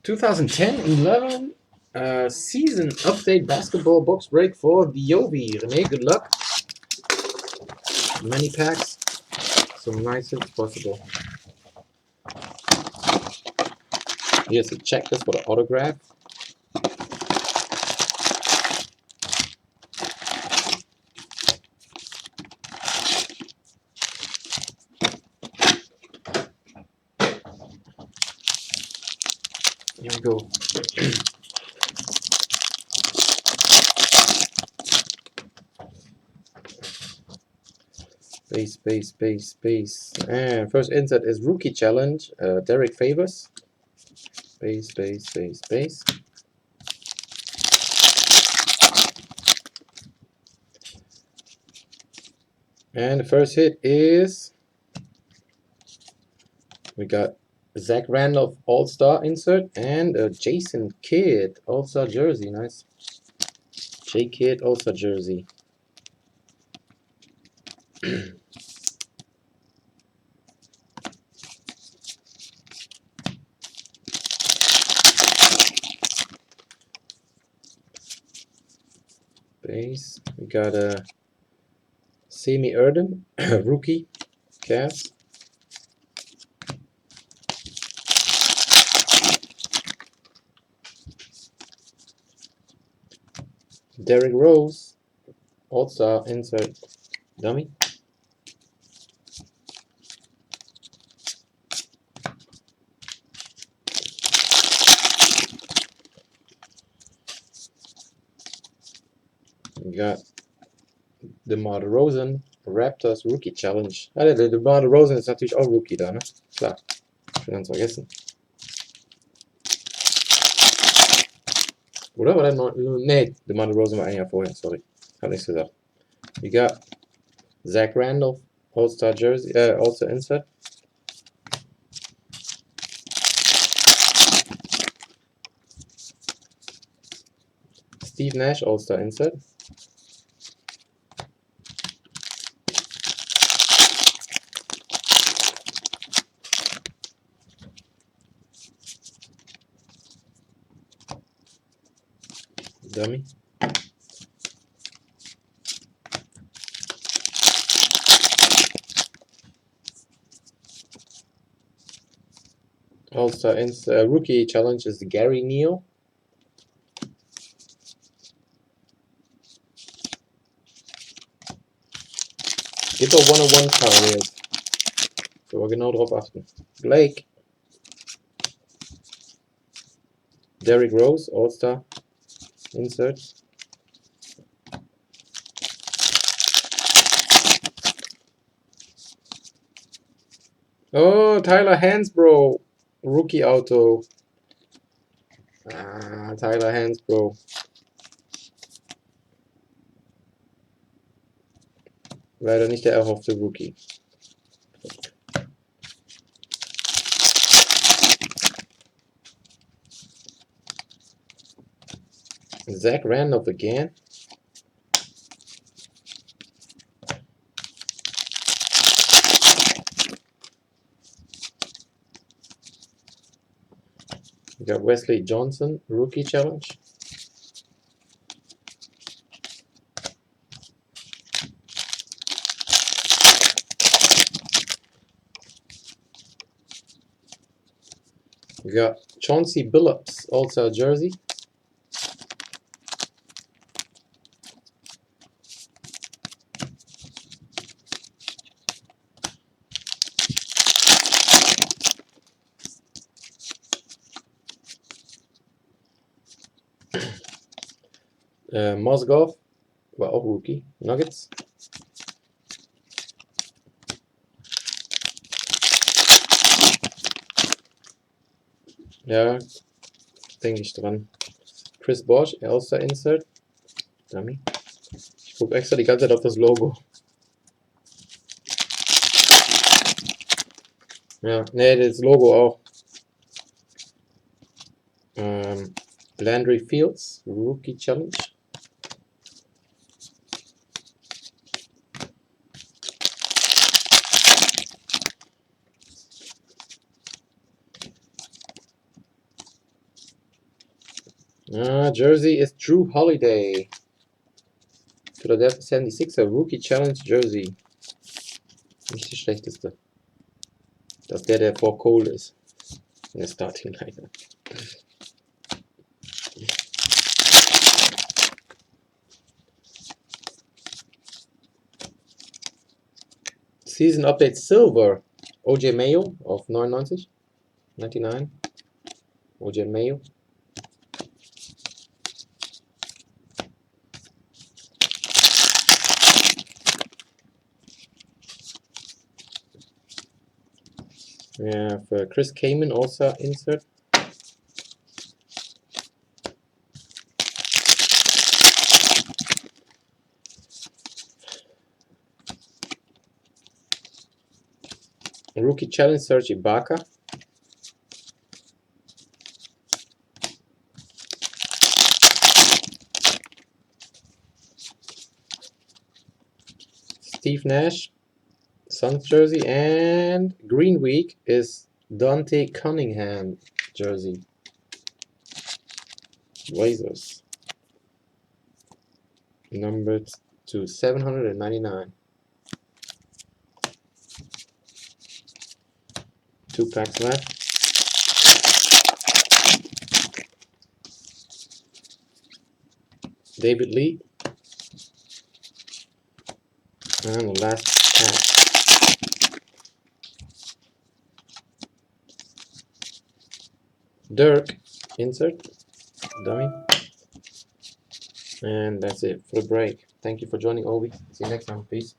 2010-11 season update basketball box break for TheOvi. Renee, good luck. Many packs, some nice hits possible. Here's a checklist for the autograph. Here we go. Base. And first insert is Rookie Challenge, Derek Favors. Base. And the first hit is, we got Zach Randolph All-Star insert and a Jason Kidd All-Star jersey. Nice. J Kidd All-Star jersey. Base. We got a Semi-Erden rookie Cavs. Derrick Rose All-Star insert dummy. We got DeMar DeRozan Raptors Rookie Challenge. Ah, der DeMar DeRozan ist natürlich auch Rookie da, ne? Klar. Schon ganz vergessen. Oder? War der noch? Nee, DeMar DeRozan war ein Jahr vorher, sorry. Hab nichts gesagt. We got Zach Randolph All-Star Jersey, All-Star insert. Steve Nash All-Star insert. Dummy. All-Star Rookie Challenge is Gary Neal. Gibt auch One-on-One-Parallels. So, aber genau drauf achten. Blake. Derrick Rose All-Star insert. Oh, Tyler Hansbrough Rookie Auto. Ah, Tyler Hansbrough. Leider nicht der erhoffte Rookie. Zach Randolph again. We got Wesley Johnson Rookie Challenge. We got Chauncey Billups All-Star jersey. Mozgov war auch Rookie. Nuggets. Ja, denke ich dran. Chris Bosh, All-Star Insert. Dummy. Ich gucke extra die ganze Zeit auf das Logo. Ja, ne, das Logo auch. Landry Fields Rookie Challenge. Jersey is Drew Holiday. Philadelphia 76er Rookie Challenge Jersey. Nicht der schlechteste. Das ist der vor Cole ist. In der Starting Lineup. Season Update Silver. OJ Mayo auf 99. 99. OJ Mayo. We have Chris Kaman also insert. Rookie Challenge Serge Ibaka. Steve Nash, Suns jersey, and Green Week is Dante Cunningham jersey. Blazers. Numbered to 799. 2 packs left. David Lee. And the last pack. Dirk insert. Dummy. And that's it for the break. Thank you for joining, Ovi. See you next time. Peace.